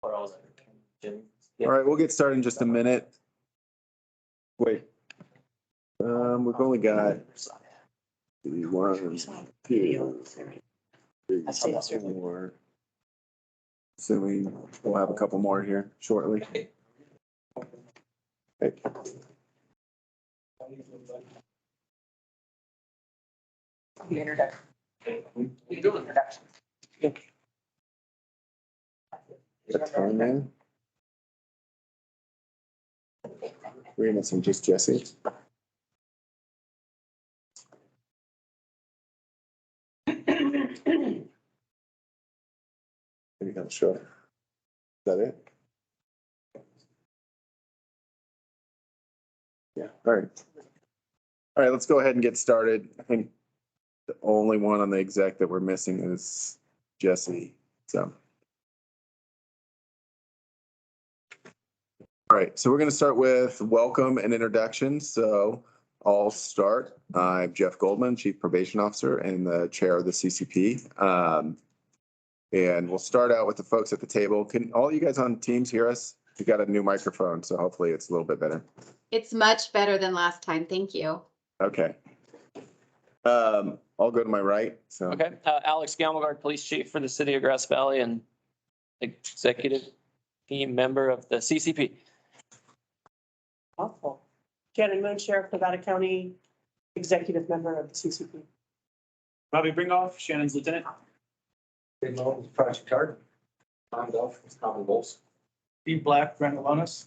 All right, we'll get started in just a minute. Wait. We've only got 1, 2, 3, 4. Assuming we'll have a couple more here shortly. Okay. Introduction. That's fine, man. We're missing just Jesse. Maybe not sure. Is that it? Yeah, all right. All right, let's go ahead and get started. I think the only one on the exec that we're missing is Jesse, so. All right, so we're going to start with welcome and introductions. So I'll start. I'm Jeff Goldman, Chief Probation Officer and the Chair of the CCP. And we'll start out with the folks at the table. Can all you guys on Teams hear us? We got a new microphone, so hopefully it's a little bit better. It's much better than last time. Thank you. Okay. I'll go to my right. So Okay, Alex Gammelgard, Police Chief for the City of Grass Valley and Executive Team Member of the CCP. Awful. Shannon Moon, Sheriff, Nevada County, Executive Member of the CCP. Bobby Bringoff, Shannon's Lieutenant. Dave Mullen, Project Card. Tom Golf, Common Goals. Steve Black, Brent Alonis.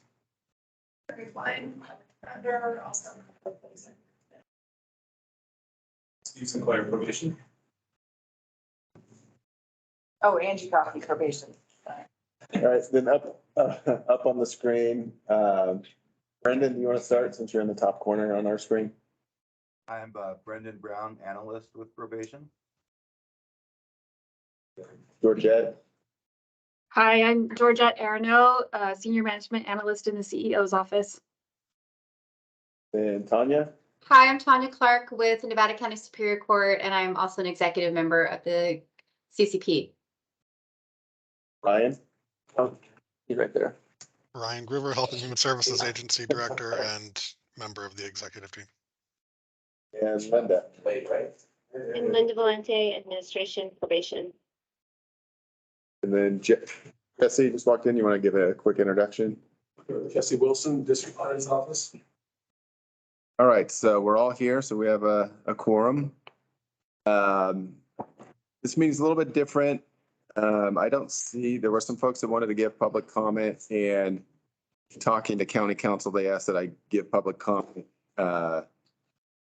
Steve Sinclair, Probation. Oh, Angie Coffey, Probation. all right, then up on the screen, Brendan, you want to start since you're in the top corner on our screen? I'm Brendan Brown, analyst with probation. Georgette, Hi, I'm Georgette Arnaud, Senior Management Analyst in the CEO's office. and Tanya, Hi, I'm Tanya Clark with Nevada County Superior Court, and I'm also an executive member of the CCP. Ryan, Oh, he's right there. Ryan Gruber, Health and Human Services Agency Director and member of the executive team. and Linda. And Linda Valente, Administration Probation. And then Jesse just walked in. You want to give a quick introduction? Jesse Wilson, District Attorney's Office. All right, so we're all here, so we have a quorum. This meeting's a little bit different. I don't see, there were some folks that wanted to give public comment, and talking to county council, they asked that I give public comment at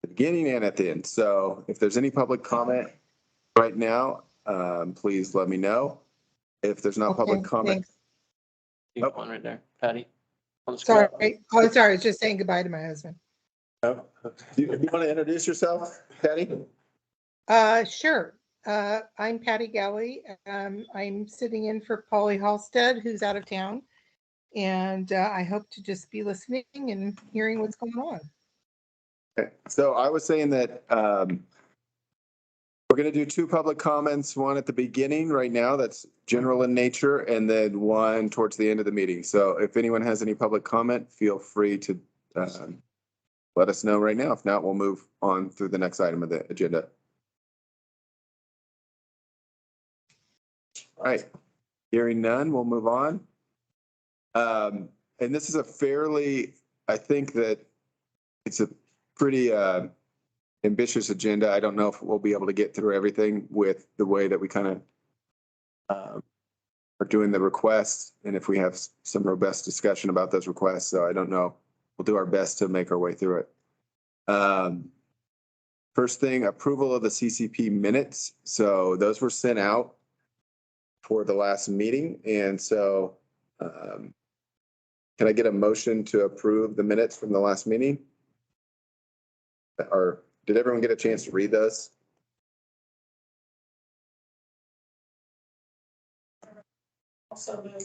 the beginning and at the end. So if there's any public comment right now, please let me know. If there's not public comment. You have one right there, Patty. On the Sorry. screen. Oh, sorry. I was just saying goodbye to my husband. Do you want to introduce yourself, Patty? Sure. I'm Patty Galley. I'm sitting in for Polly Halstead, who's out of town. And I hope to just be listening and hearing what's going on. Okay. So I was saying that we're going to do 2 public comments, one at the beginning right now that's general in nature, and then one towards the end of the meeting. So if anyone has any public comment, feel free to let us know right now. If not, we'll move on through the next item of the agenda. All right, hearing none, we'll move on. And this is a fairly, I think that it's a pretty ambitious agenda. I don't know if we'll be able to get through everything with the way that we kind of are doing the requests, and if we have some robust discussion about those requests. So I don't know. We'll do our best to make our way through it. First thing, approval of the CCP minutes. So those were sent out for the last meeting. And so can I get a motion to approve the minutes from the last meeting? Or did everyone get a chance to read those? Also move.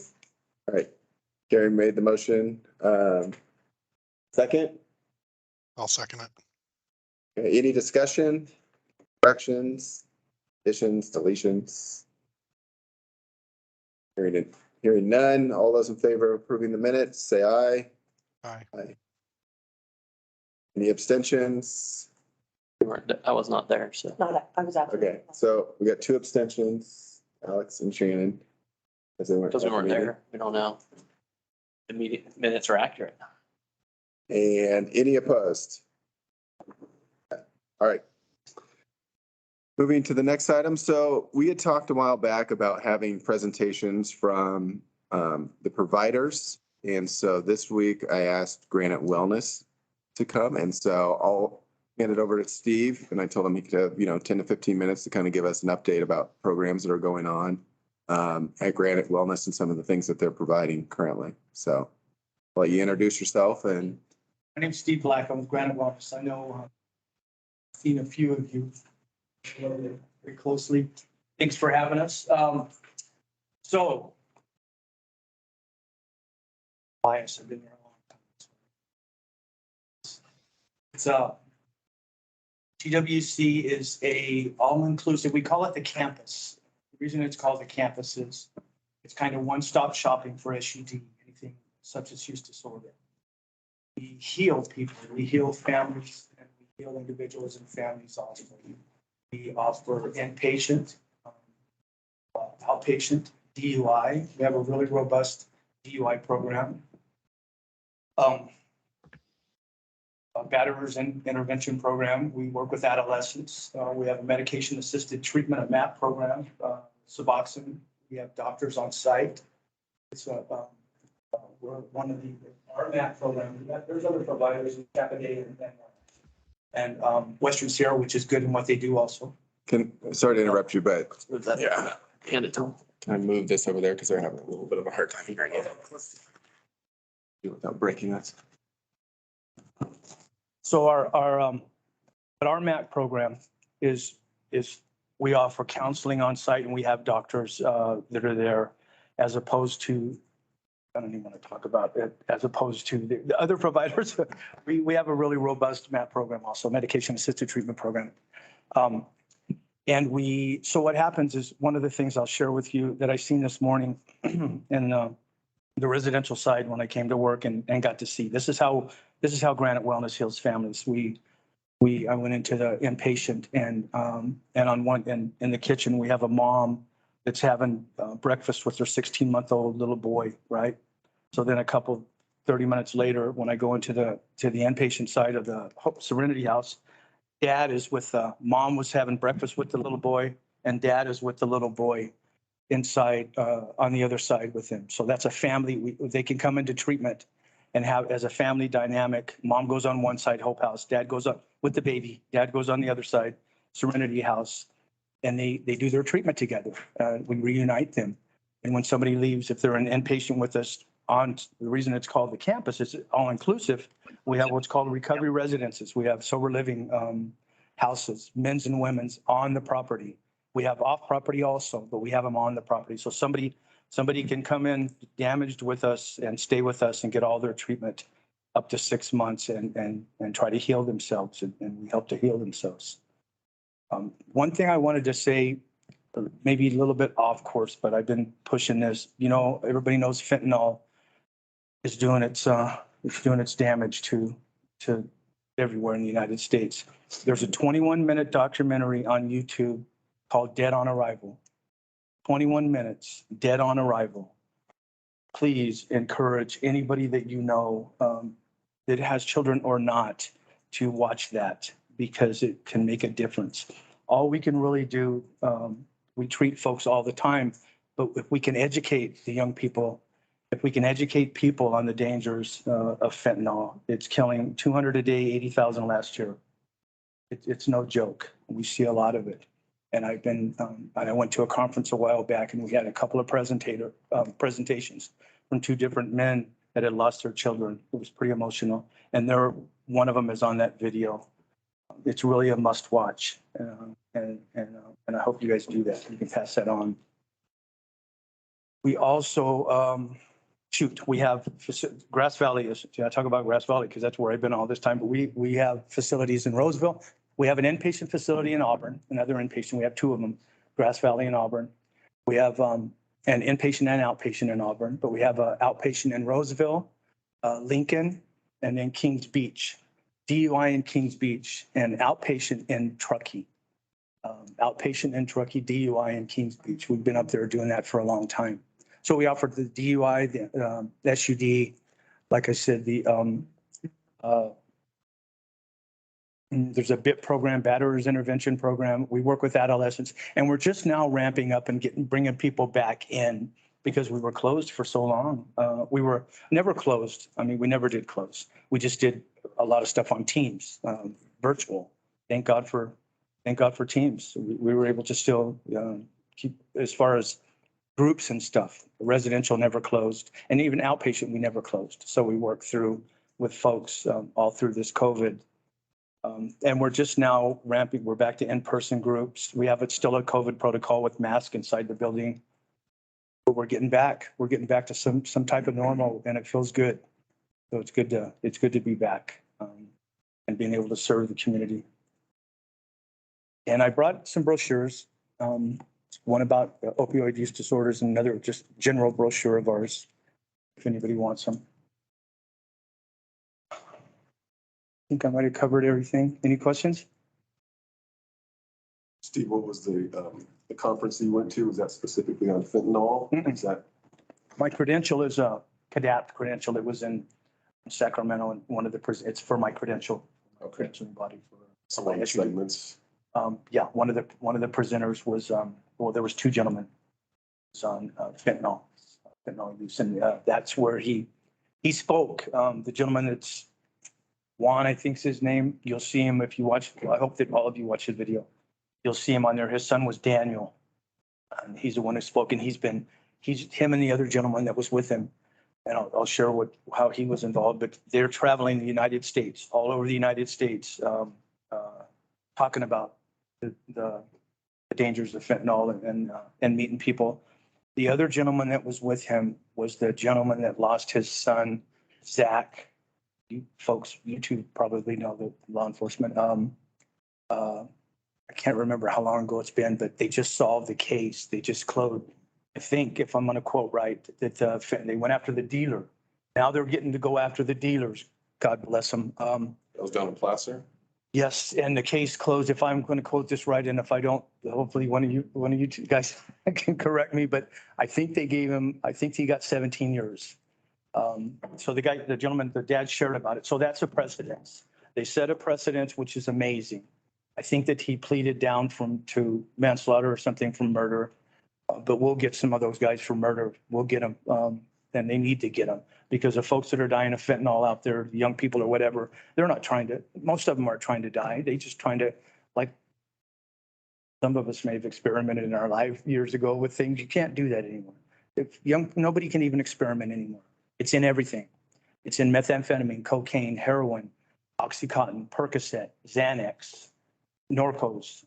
All right, Gary made the motion. Second? I'll second it. Okay, any discussion, corrections, additions, deletions? Hearing Hearing none, all those in favor of approving the minutes, say aye. Aye. Any abstentions? I was not there, so. Not, I was out. Okay, so we got two abstentions, Alex and Shannon. As they weren't Because we at the weren't meeting. there, we don't know. The minutes are accurate. And any opposed? All right. Moving to the next item. So we had talked a while back about having presentations from the providers. And so this week I asked Granite Wellness to come. And so I'll hand it over to Steve. And I told him he could have, 10 to 15 minutes to kind of give us an update about programs that are going on at Granite Wellness and some of the things that they're providing currently. So I'll let you introduce yourself and My name's Steve Black. I'm with Granite Wellness. I know, seen a few of you very closely. Thanks for having us. So bias, I've been there a long time. It's GWC is a all-inclusive, we call it the campus. The reason it's called the campus is it's kind of one-stop shopping for SUD, anything substance use disorder. We heal people, we heal families, and we heal individuals and families also. We offer inpatient, outpatient, DUI. We have a really robust DUI program. A batterers and intervention program. We work with adolescents. We have a medication-assisted treatment, a MAP program, Suboxone. We have doctors on site. It's we're one of our MAP program. There's other providers in Capital and Western Sierra, which is good in what they do also. sorry to interrupt you, but Move that. yeah, Hand it to them. can I move this over there? Because they're having a little bit of a hard time hearing you. Without breaking us. So our MAC program is we offer counseling on site and we have doctors that are there as opposed to, I don't even want to talk about it, as opposed to the other providers. We have a really robust MAP program also, medication assisted treatment program. So what happens is one of the things I'll share with you that I seen this morning in the residential side when I came to work and got to see, this is how Granite Wellness heals families. I went into the inpatient and in the kitchen, we have a mom that's having breakfast with her 16-month-old little boy, right? So then 30 minutes later, when I go into the inpatient side of the Serenity House, dad is with, mom was having breakfast with the little boy and dad is with the little boy inside, on the other side with him. So that's a family, they can come into treatment and have as a family dynamic. Mom goes on one side, Hope House, dad goes up with the baby, dad goes on the other side, Serenity House. And they do their treatment together. We reunite them. And when somebody leaves, if they're an inpatient with us the reason it's called the campus is all inclusive. We have what's called recovery residences. We have sober living houses, men's and women's on the property. We have off property also, but we have them on the property. So somebody can come in damaged with us and stay with us and get all their treatment up to 6 months and try to heal themselves and we help to heal themselves. One thing I wanted to say, maybe a little bit off course, but I've been pushing this, everybody knows fentanyl is doing its damage to everywhere in the United States. There's a 21-minute documentary on YouTube called Dead on Arrival. 21 minutes, Dead on Arrival. Please encourage anybody that you know that has children or not to watch that because it can make a difference. All we can really do, we treat folks all the time, but if we can educate the young people, if we can educate people on the dangers of fentanyl, it's killing 200 a day, 80,000 last year. It's no joke. We see a lot of it. And I went to a conference a while back and we had a couple of presentations from two different men that had lost their children. It was pretty emotional. And one of them is on that video. It's really a must watch. And I hope you guys do that. You can pass that on. We also, we have Grass Valley. I talk about Grass Valley because that's where I've been all this time, but we have facilities in Roseville. We have an inpatient facility in Auburn, another inpatient. We have two of them, Grass Valley and Auburn. We have and inpatient and outpatient in Auburn, but we have a outpatient in Roseville, Lincoln, and then Kings Beach, DUI in Kings Beach, and outpatient in Truckee. Outpatient in Truckee, DUI in Kings Beach. We've been up there doing that for a long time. So we offered the DUI, the SUD, like I said, there's a BIP program, batterers intervention program. We work with adolescents, and we're just now ramping up and bringing people back in because we were closed for so long. We were never closed. I mean, we never did close. We just did a lot of stuff on Teams, virtual. Thank God for Teams. We were able to still keep, as far as groups and stuff. Residential never closed, and even outpatient, we never closed. So we worked through with folks all through this COVID. And we're just now ramping. We're back to in-person groups. We have still a COVID protocol with masks inside the building. But we're getting back. We're getting back to some type of normal, and it feels good. So it's good to be back and being able to serve the community. And I brought some brochures. One about opioid use disorders and another just general brochure of ours, if anybody wants them. I think I might have covered everything. Any questions? Steve, what was the conference you went to? Was that specifically on fentanyl? Is that? My credential is a CADAPT credential. It was in Sacramento, and one of the, it's for my credential. Okay. Credentialing body for Some of the segments. Yeah, one of the presenters was, well, there was two gentlemen. It was on fentanyl use, and that's where he spoke. The gentleman that's Juan, I think's his name. You'll see him if you watch. I hope that all of you watch the video. You'll see him on there. His son was Daniel. And he's the one who spoke, and he's him and the other gentleman that was with him. And I'll share how he was involved, but they're traveling the United States, all over the United States, talking about the dangers of fentanyl and meeting people. The other gentleman that was with him was the gentleman that lost his son, Zach. You folks, you two probably know the law enforcement. I can't remember how long ago it's been, but they just solved the case. They just closed. I think, if I'm going to quote right, that they went after the dealer. Now they're getting to go after the dealers. God bless them. That was down in Placer? Yes, and the case closed. If I'm going to quote this right, and if I don't, hopefully one of you two guys can correct me. But I think they gave him. I think he got 17 years. So the gentleman, the dad shared about it. So that's a precedence. They set a precedence, which is amazing. I think that he pleaded down to manslaughter or something from murder. But we'll get some of those guys for murder. We'll get them, and they need to get them because the folks that are dying of fentanyl out there, young people or whatever, they're not most of them aren't trying to die. They just trying to, like some of us may have experimented in our life years ago with things. You can't do that anymore. Nobody can even experiment anymore. It's in everything. It's in methamphetamine, cocaine, heroin, Oxycontin, Percocet, Xanax, Norcos.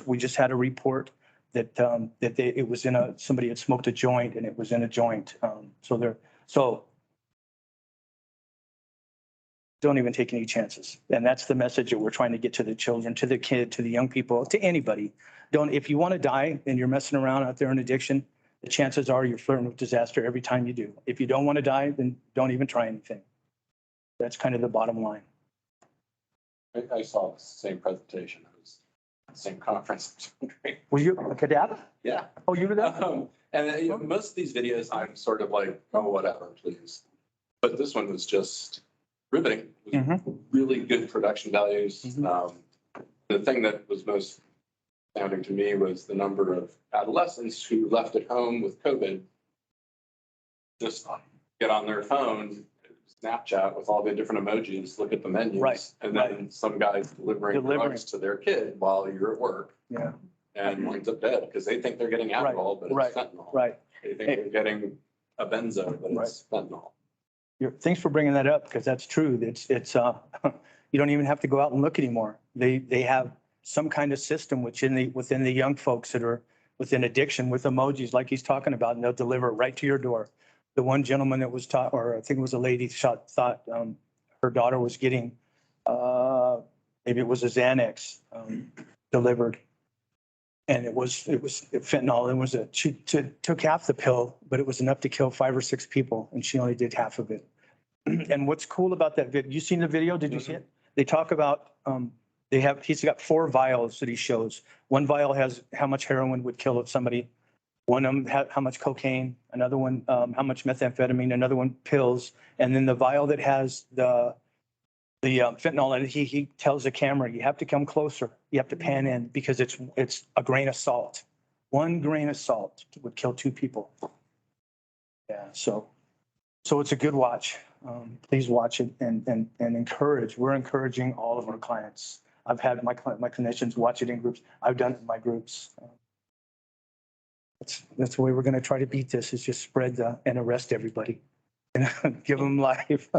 We just had a report that it was in somebody had smoked a joint and it was in a joint. So don't even take any chances. And that's the message that we're trying to get to the children, to the kid, to the young people, to anybody. If you want to die and you're messing around out there in addiction, the chances are you're flirting with disaster every time you do. If you don't want to die, then don't even try anything. That's kind of the bottom line. I saw the same presentation. It was the same conference. Were you a cadaver? Yeah. Oh, you were that? Most of these videos, I'm sort of like, oh, whatever, please. But this one was just riveting. It was really good production values. The thing that was most astounding to me was the number of adolescents who left at home with COVID, just get on their phone, Snapchat with all the different emojis, look at the menus, and then some guy's delivering drugs to their kid while you're at work. Yeah. And winds up dead because they think they're getting alcohol, but it's fentanyl. Right. They think they're getting a benzo, but it's fentanyl. Thanks for bringing that up because that's true. It's you don't even have to go out and look anymore. They have some kind of system within the young folks that are within addiction with emojis like he's talking about, and they'll deliver it right to your door. The one gentleman that was taught, or I think it was a lady, thought her daughter was getting maybe it was a Xanax delivered. And it was fentanyl. It was she took half the pill, but it was enough to kill 5 or 6 people, and she only did half of it. And what's cool about that video, you seen the video? Did you see it? They talk about, he's got 4 vials that he shows. One vial has how much heroin would kill if somebody, one of them how much cocaine, another one, how much methamphetamine, another one pills. And then the vial that has the fentanyl in it, he tells the camera, you have to come closer. You have to pan in because it's a grain of salt. 1 grain of salt would kill 2 people. Yeah, so it's a good watch. Please watch it and encourage. We're encouraging all of our clients. I've had my clinicians watch it in groups. I've done it in my groups. That's the way we're going to try to beat this, is just spread and arrest everybody and give them life.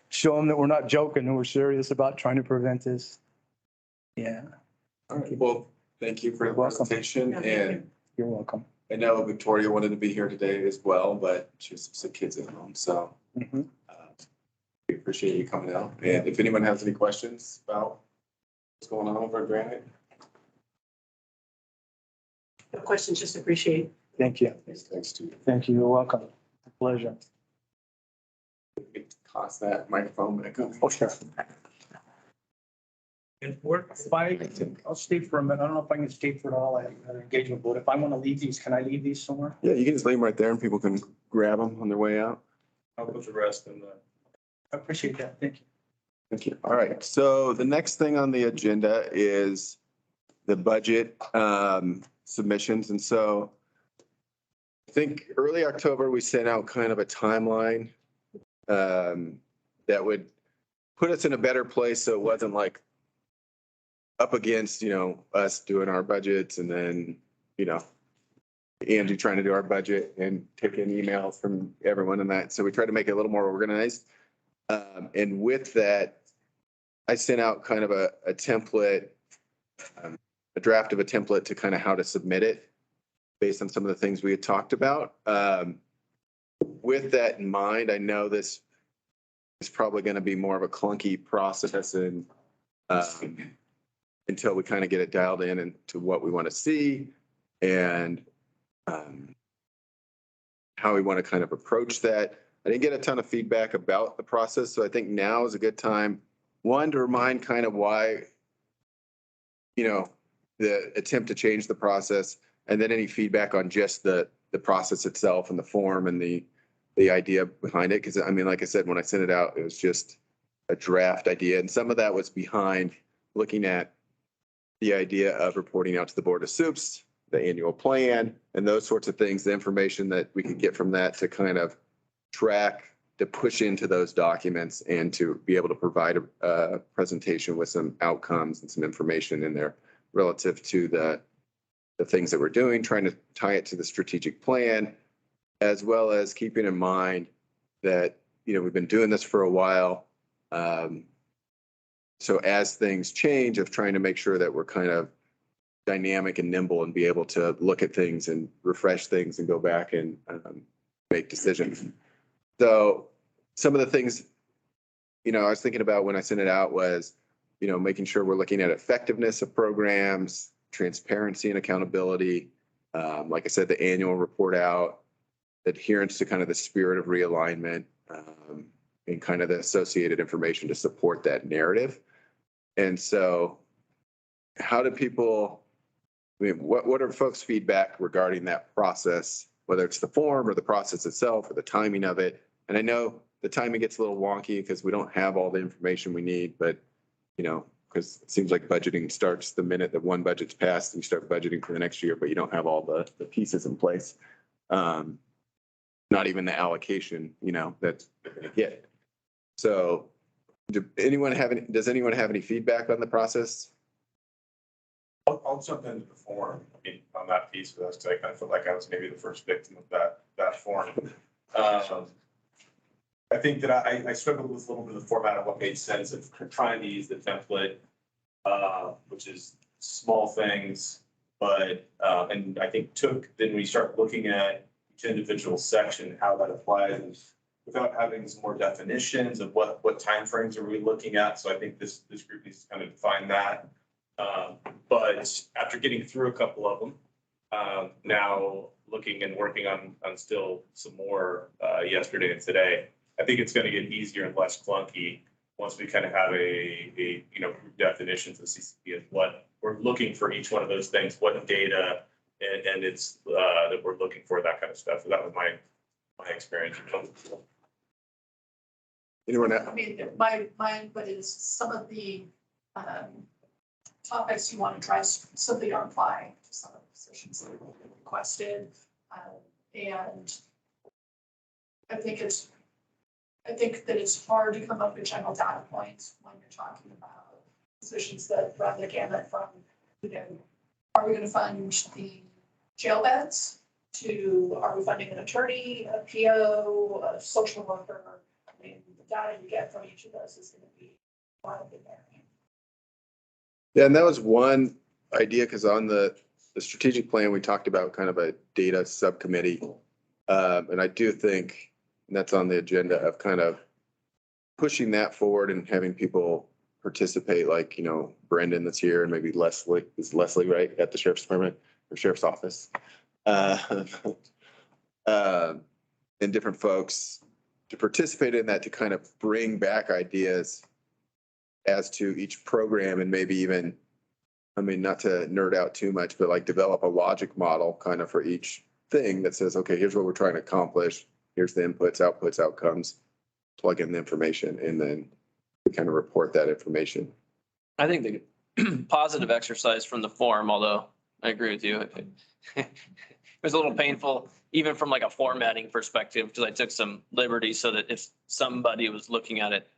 Show them that we're not joking and we're serious about trying to prevent this. Yeah. All right, well, thank you for the welcome. presentation, and You're welcome. I know Victoria wanted to be here today as well, but she has some kids at home, so we appreciate you coming out. And if anyone has any questions about what's going on over at Granite. No questions, just appreciate. Thank you. Thanks to Thank you. You're welcome. Pleasure. toss that microphone back up. Oh, sure. And I'll stay for a minute. I don't know if I can stay for it all. I have an engagement, but if I want to leave these, can I leave these somewhere? Yeah, you can just leave them right there and people can grab them on their way out. I'll put the rest in the. I appreciate that. Thank you. Thank you. All right. So the next thing on the agenda is the budget submissions. And so I think early October, we sent out kind of a timeline that would put us in a better place. So it wasn't like up against, us doing our budgets and then, Andy trying to do our budget and taking emails from everyone and that. So we tried to make it a little more organized. And with that, I sent out kind of a template, a draft of a template to kind of how to submit it based on some of the things we had talked about. With that in mind, I know this is probably going to be more of a clunky process and until we kind of get it dialed in into what we want to see and how we want to kind of approach that. I didn't get a ton of feedback about the process, so I think now is a good time, one, to remind kind of why, the attempt to change the process, and then any feedback on just the process itself and the form and the idea behind it. Because, like I said, when I sent it out, it was just a draft idea. And some of that was behind looking at the idea of reporting out to the Board of Soups, the annual plan, and those sorts of things, the information that we could get from that to kind of track, to push into those documents and to be able to provide a presentation with some outcomes and some information in there relative to the things that we're doing, trying to tie it to the strategic plan, as well as keeping in mind that, we've been doing this for a while. So as things change, of trying to make sure that we're kind of dynamic and nimble and be able to look at things and refresh things and go back and make decisions. So some of the things, I was thinking about when I sent it out was, making sure we're looking at effectiveness of programs, transparency and accountability. Like I said, the annual report out, adherence to kind of the spirit of realignment, and kind of the associated information to support that narrative. And so how do people, what are folks' feedback regarding that process, whether it's the form or the process itself or the timing of it? And I know the timing gets a little wonky because we don't have all the information we need, but, because it seems like budgeting starts the minute that one budget's passed and you start budgeting for the next year, but you don't have all the pieces in place. Not even the allocation, that they're going to get. So does anyone have any feedback on the process? I'll jump into the form, on that piece of this, because I kind of feel like I was maybe the first victim of that form. I think that I struggled with a little bit of the format of what made sense of trying to use the template, which is small things, but, and I think then we start looking at each individual section, how that applies, and without having some more definitions of what timeframes are we looking at. So I think this group needs to kind of define that. But after getting through a couple of them, now looking and working on still some more yesterday and today, I think it's going to get easier and less clunky once we kind of have a group definitions of CCP of what we're looking for each one of those things, what data and it's that we're looking for, that kind of stuff. So that was my experience. Anyone else? I mean, my input is some of the topics you want to try simply are applying to some of the positions that are requested. And I think that it's hard to come up with general data points when you're talking about positions that run the gamut from, are we going to fund the jail beds to, are we funding an attorney, a PO, a social worker? I mean, the data you get from each of those is going to be wildly varying. Yeah, and that was one idea, because on the strategic plan, we talked about kind of a data subcommittee. And I do think that's on the agenda of kind of pushing that forward and having people participate, like, Brendan that's here, and maybe Leslie, is Leslie right at the sheriff's department or sheriff's office? And different folks to participate in that, to kind of bring back ideas as to each program, and maybe even, I mean, not to nerd out too much, but like develop a logic model kind of for each thing that says, okay, here's what we're trying to accomplish. Here's the inputs, outputs, outcomes, plug in the information, and then we kind of report that information. I think the positive exercise from the forum, although I agree with you, it was a little painful, even from like a formatting perspective, because I took some liberties so that if somebody was looking at it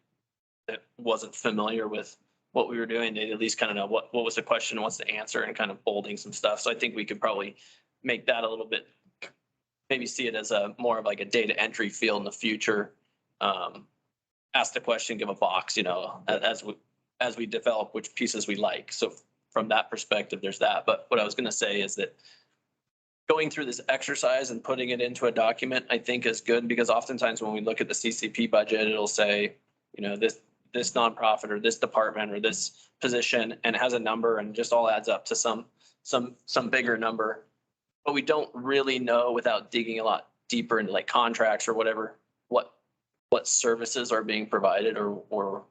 that wasn't familiar with what we were doing, they'd at least kind of know what was the question, what's the answer, and kind of bolding some stuff. So I think we could probably make that a little bit, maybe see it as a more of like a data entry field in the future. Ask the question, give a box, as we develop which pieces we like. So from that perspective, there's that. But what I was going to say is that going through this exercise and putting it into a document, I think is good, because oftentimes when we look at the CCP budget, it'll say, this nonprofit or this department or this position, and it has a number and just all adds up to some bigger number. But we don't really know, without digging a lot deeper into like contracts or whatever, what services are being provided or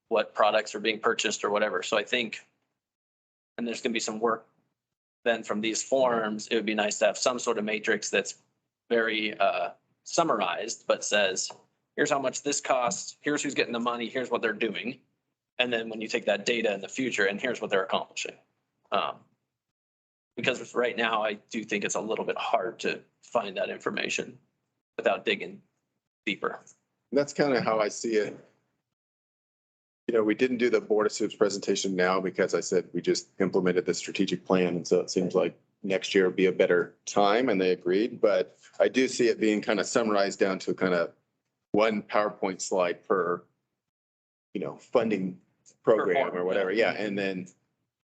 what products are being purchased or whatever. So I think, and there's going to be some work then from these forms, it would be nice to have some sort of matrix that's very summarized, but says, here's how much this costs, here's who's getting the money, here's what they're doing. And then when you take that data in the future, and here's what they're accomplishing. Because right now, I do think it's a little bit hard to find that information without digging deeper. That's kind of how I see it. We didn't do the Board of Soups presentation now because I said we just implemented the strategic plan. And so it seems like next year would be a better time, and they agreed. But I do see it being kind of summarized down to kind of one PowerPoint slide per, funding program or whatever. Yeah. And then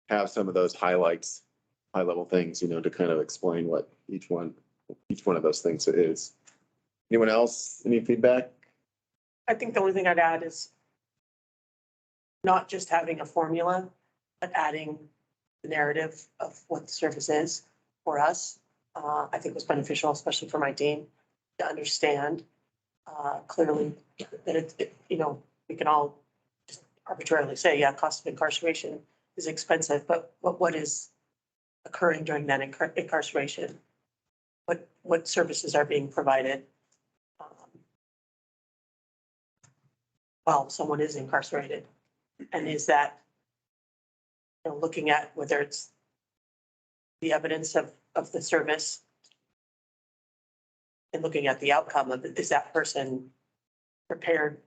have some of those highlights, high level things, to kind of explain what each one of those things is. Anyone else? Any feedback? I think the only thing I'd add is not just having a formula, but adding the narrative of what the service is for us. I think was beneficial, especially for my team, to understand clearly that we can all just arbitrarily say, yeah, cost of incarceration is expensive, but what is occurring during that incarceration? What services are being provided while someone is incarcerated? And is that, looking at whether it's the evidence of the service and looking at the outcome of it, is that person prepared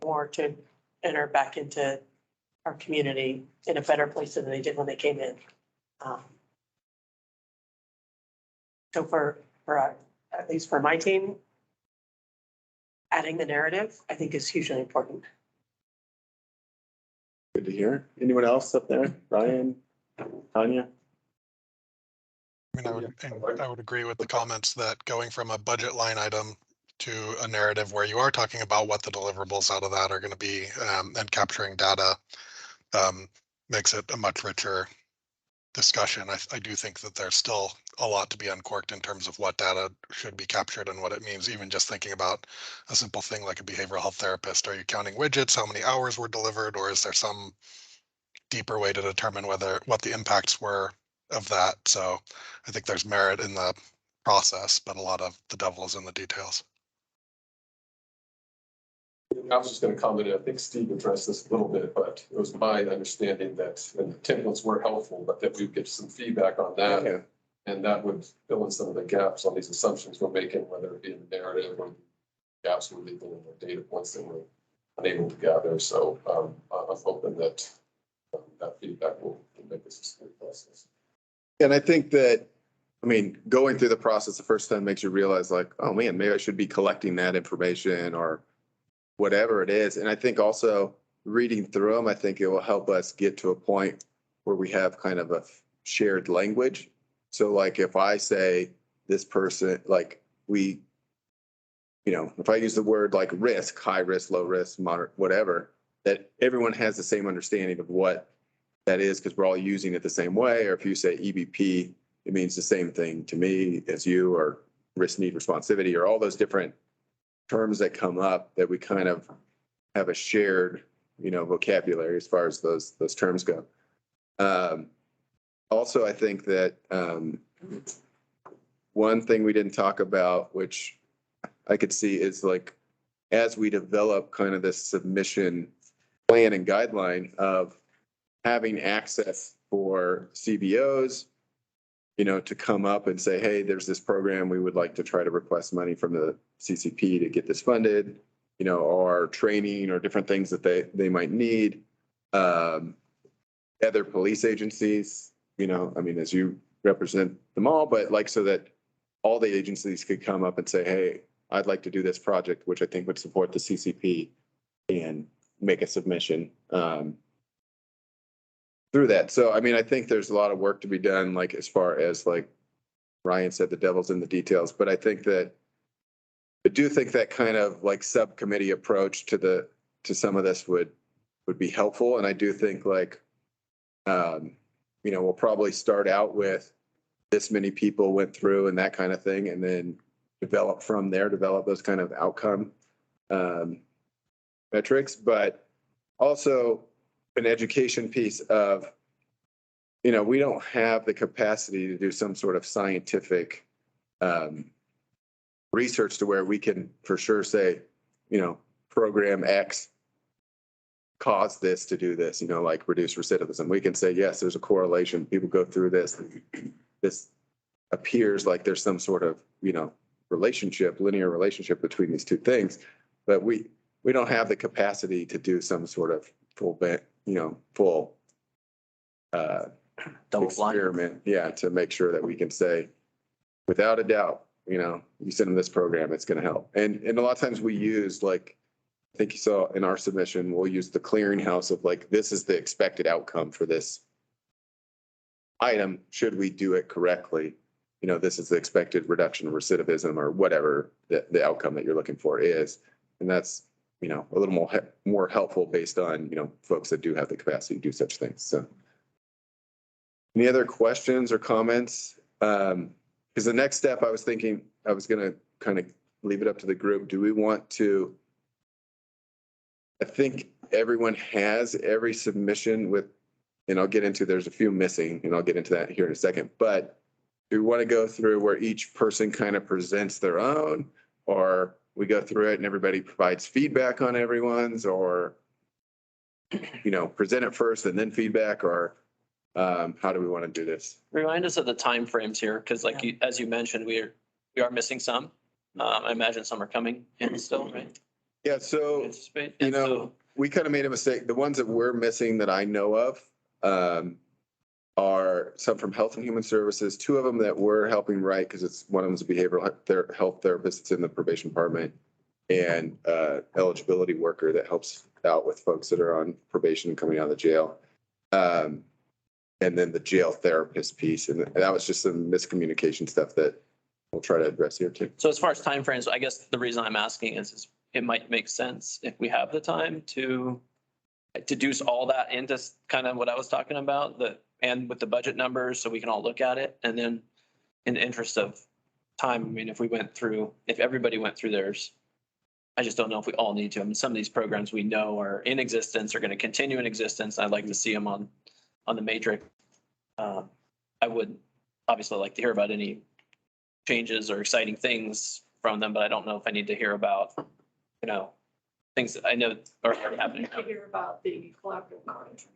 more to enter back into our community in a better place than they did when they came in? So for at least for my team, adding the narrative, I think, is hugely important. Good to hear. Anyone else up there? Ryan, Tanya? I mean, I would agree with the comments that going from a budget line item to a narrative where you are talking about what the deliverables out of that are going to be, and capturing data makes it a much richer discussion, I do think that there's still a lot to be uncorked in terms of what data should be captured and what it means. Even just thinking about a simple thing like a behavioral health therapist, are you counting widgets, how many hours were delivered, or is there some deeper way to determine what the impacts were of that? So I think there's merit in the process, but a lot of the devil is in the details. I was just going to comment, and I think Steve addressed this a little bit, but it was my understanding that, and the templates were helpful, but that we would get some feedback on that. Yeah. And that would fill in some of the gaps on these assumptions we're making, whether it be in the narrative or gaps we're leaving in the data points that we're unable to gather. So I'm hoping that that feedback will make this a smooth process. And I think that, I mean, going through the process the first time makes you realize like, oh man, maybe I should be collecting that information or whatever it is. And I think also reading through them, I think it will help us get to a point where we have kind of a shared language. So like if I say this person, like we, you know, if I use the word like risk, high risk, low risk, moderate, whatever, that everyone has the same understanding of what that is because we're all using it the same way. Or if you say EBP, it means the same thing to me as you, or risk, need, responsivity, or all those different terms that come up that we kind of have a shared, you know, vocabulary as far as those terms go. Also, I think that one thing we didn't talk about, which I could see is like, as we develop kind of this submission plan and guideline of having access for CBOs, you know, to come up and say, hey, there's this program, we would like to try to request money from the CCP to get this funded, you know, or training or different things that they might need. Other police agencies, you know, I mean, as you represent them all, but like so that all the agencies could come up and say, hey, I'd like to do this project, which I think would support the CCP, and make a submission through that. So, I mean, I think there's a lot of work to be done, like as far as like Ryan said, the devil's in the details, but I think that I do think that kind of like subcommittee approach to some of this would be helpful. And I do think like, you know, we'll probably start out with this many people went through and that kind of thing, and then develop from there, develop those kind of outcome metrics, but also an education piece of, you know, we don't have the capacity to do some sort of scientific research to where we can for sure say, you know, program X caused this to do this, you know, like reduce recidivism. We can say, yes, there's a correlation. People go through this. This appears like there's some sort of, you know, linear relationship between these two things, but we don't have the capacity to do some sort of full double blind experiment, yeah, to make sure that we can say, without a doubt, you know, you send them this program, it's going to help. And a lot of times we use, like, I think you saw in our submission, we'll use the clearinghouse of like, this is the expected outcome for this item. Should we do it correctly? You know, this is the expected reduction of recidivism or whatever the outcome that you're looking for is. And that's, you know, a little more helpful based on, you know, folks that do have the capacity to do such things. So any other questions or comments? Because the next step, I was thinking, I was going to kind of leave it up to the group. Do we want to, I think everyone has every submission with, and I'll get into, there's a few missing, and I'll get into that here in a second, but do we want to go through where each person kind of presents their own, or we go through it and everybody provides feedback on everyone's, or, you know, present it first and then feedback, or how do we want to do this? Remind us of the timeframes here, because like you, as you mentioned, we are missing some. I imagine some are coming in still, right? Yeah, so, Anticipate. you And know, so- we kind of made a mistake. The ones that we're missing that I know of are some from Health and Human Services. Two of them that we're helping write, because it's one of them is a behavioral health therapist that's in the probation department, and eligibility worker that helps out with folks that are on probation and coming out of the jail. And then the jail therapist piece. And that was just some miscommunication stuff that we'll try to address here too. So as far as timeframes, I guess the reason I'm asking is it might make sense if we have the time to deduce all that into kind of what I was talking about, and with the budget numbers, so we can all look at it. And then in the interest of time, I mean, if everybody went through theirs, I just don't know if we all need to. I mean, some of these programs we know are in existence, are going to continue in existence. I'd like to see them on the matrix. I would obviously like to hear about any changes or exciting things from them, but I don't know if I need to hear about, things that I know are already happening I hear about the collaborative monitoring.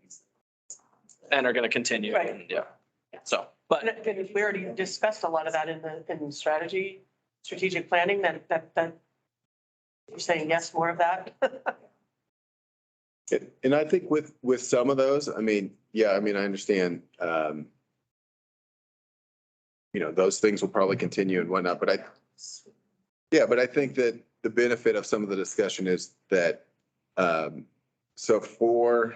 and are going to continue. Right. And, yeah. So, but And we already discussed a lot of that in strategic planning, that you're saying yes, more of that. And I think with some of those, I mean, yeah, I mean, I understand, those things will probably continue and whatnot, but I think that the benefit of some of the discussion is that, so for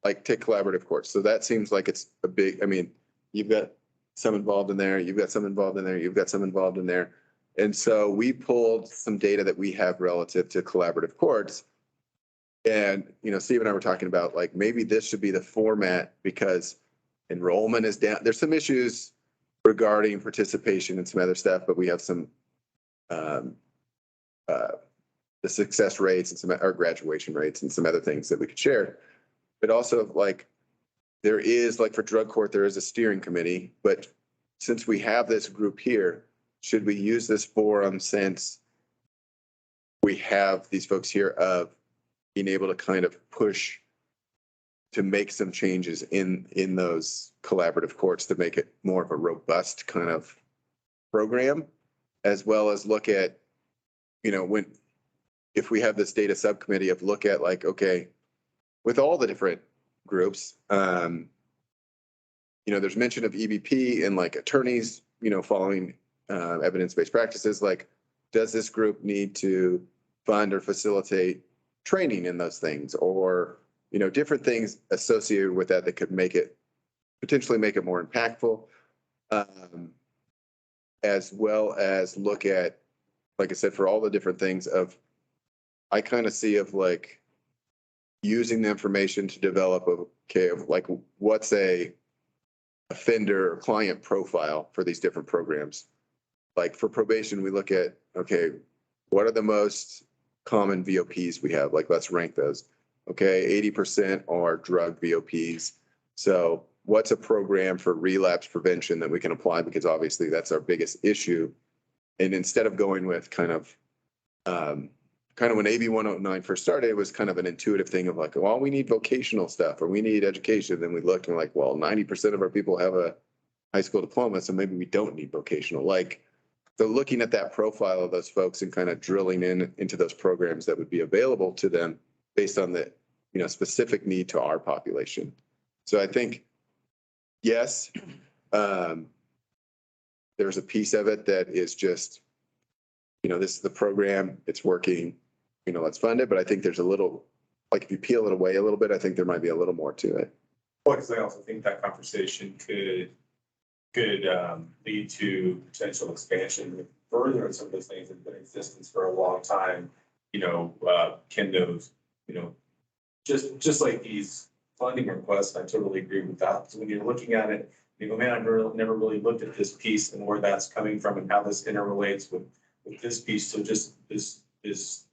like take collaborative courts. So that seems like it's a big, I mean, you've got some involved in there, you've got some involved in there, you've got some involved in there. And so we pulled some data that we have relative to collaborative courts. And, Steve and I were talking about like, maybe this should be the format because enrollment is down. There's some issues regarding participation and some other stuff, but we have some, the success rates and some, our graduation rates and some other things that we could share. But also like, there is like for drug court, there is a steering committee, but since we have this group here, should we use this forum since we have these folks here of being able to kind of push to make some changes in those collaborative courts to make it more of a robust kind of program, as well as look at, if we have this data subcommittee of look at like, okay, with all the different groups, there's mention of EBP and like attorneys, following evidence-based practices, like, does this group need to fund or facilitate training in those things or, different things associated with that could potentially make it more impactful, as well as look at, like I said, for all the different things I kind of see of like using the information to develop of like what's a offender or client profile for these different programs. Like for probation, we look at, okay, what are the most common VOPs we have? Like, let's rank those. Okay, 80% are drug VOPs. So what's a program for relapse prevention that we can apply? Because obviously that's our biggest issue. And instead of going with kind of when AB 109 first started, it was kind of an intuitive thing of like, well, we need vocational stuff or we need education. Then we looked and we're like, well, 90% of our people have a high school diploma, so maybe we don't need vocational. Like, so looking at that profile of those folks and kind of drilling into those programs that would be available to them based on the, specific need to our population. So I think, yes, there's a piece of it that is just, this is the program, it's working, let's fund it. But I think there's a little, like if you peel it away a little bit, I think there might be a little more to it. Well, because I also think that conversation could lead to potential expansion further in some of those things that have been in existence for a long time. Can those, just like these funding requests, I totally agree with that. So when you're looking at it, you go, man, I've never really looked at this piece and where that's coming from and how this interrelates with this piece. So just this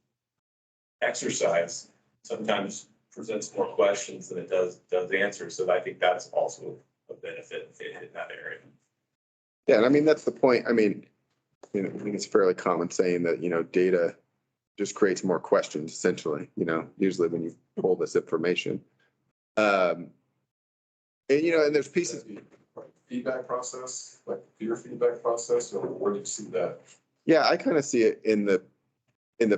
exercise sometimes presents more questions than it does answers. So I think that's also a benefit in that area. Yeah, and I mean, that's the point. I mean, I think it's a fairly common saying that, data just creates more questions, essentially, usually when you pull this information. And there's pieces. Feedback process, like peer feedback process, or where do you see that? Yeah, I kind of see it in the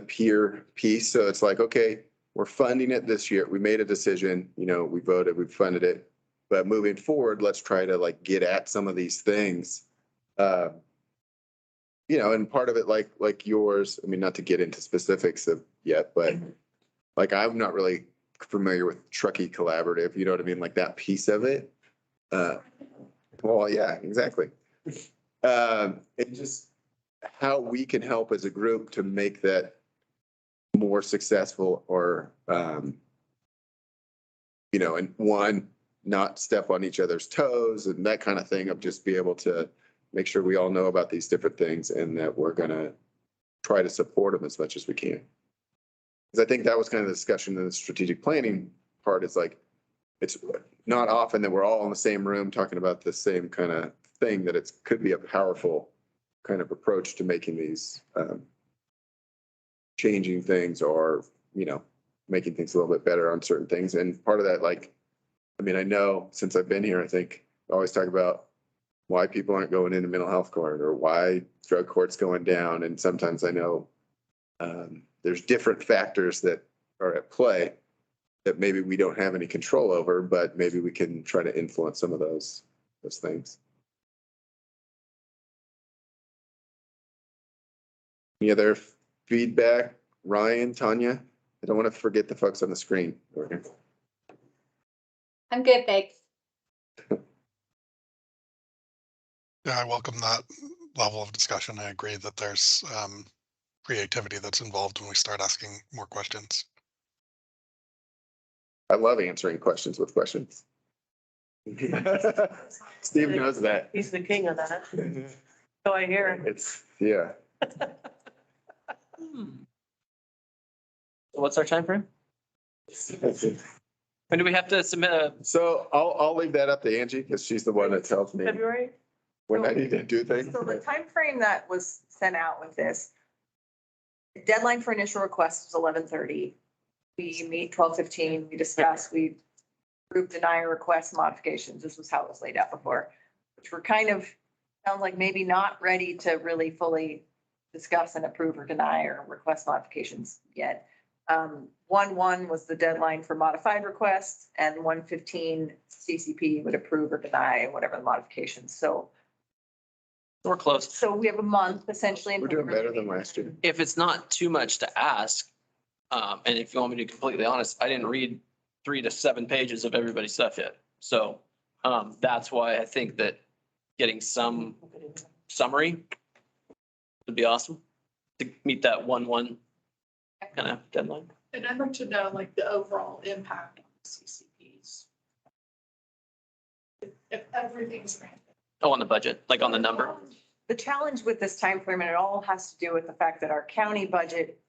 peer piece. So it's like, okay, we're funding it this year. We made a decision, we voted, we funded it. But moving forward, let's try to like get at some of these things. And part of it, like yours, I mean, not to get into specifics of yet, but like, I'm not really familiar with Truckee Collaborative, you know what I mean? Like that piece of it. Well, yeah, exactly. It just how we can help as a group to make that more successful or you know, and one, not step on each other's toes and that kind of thing, of just be able to make sure we all know about these different things and that we're gonna try to support them as much as we can. Because I think that was kind of the discussion in the strategic planning part, is like, it's not often that we're all in the same room talking about the same kind of thing, that it could be a powerful kind of approach to making these changing things, or, you know, making things a little bit better on certain things. And part of that, like, I mean, I know since I've been here, I think I always talk about why people aren't going into mental health court or why drug court's going down. And sometimes I know there's different factors that are at play that maybe we don't have any control over, but maybe we can try to influence some of those things. Any other feedback? Ryan, Tanya? I don't want to forget the folks on the screen. I'm good, thanks. Yeah, I welcome that level of discussion. I agree that there's creativity that's involved when we start asking more questions. I love answering questions with questions. Steve knows that. He's the king of that. So I hear. It's, yeah. What's our time frame? When do we have to submit a? So I'll leave that up to Angie, because she's the one that tells me February? when I need to do things. So the time frame that was sent out with this, deadline for initial request was 11:30. We meet 12:15, we discuss, we group deny or request modifications. This was how it was laid out before, which were kind of, sounds like maybe not ready to really fully discuss and approve or deny or request modifications yet. 1/1 was the deadline for modified requests, and 1/15 CCP would approve or deny whatever the modifications. So We're close. So we have a month essentially. We're doing better than last year. If it's not too much to ask, and if you want me to be completely honest, I didn't read 3 to 7 pages of everybody's stuff yet. So that's why I think that getting some summary would be awesome to meet that 1/1 kind of deadline. And I'd like to know like the overall impact on the CCPs. If everything's granted. Oh, on the budget, like on the number. The challenge with this timeframe, and it all has to do with the fact that our county budget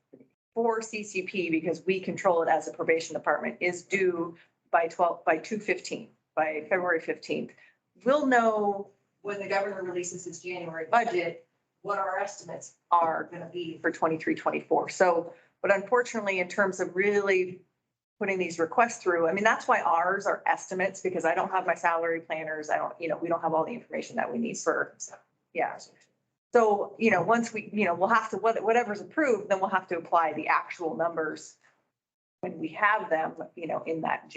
for CCP, because we control it as a probation department, is due by 2/15, by February 15th. We'll know when the governor releases his January budget, what our estimates are going to be for 23-24. So, but unfortunately, in terms of really putting these requests through, I mean, that's why ours are estimates, because I don't have my salary planners. I don't, we don't have all the information that we need for, yeah. So, once we, we'll have to, whatever's approved, then we'll have to apply the actual numbers when we have them, in that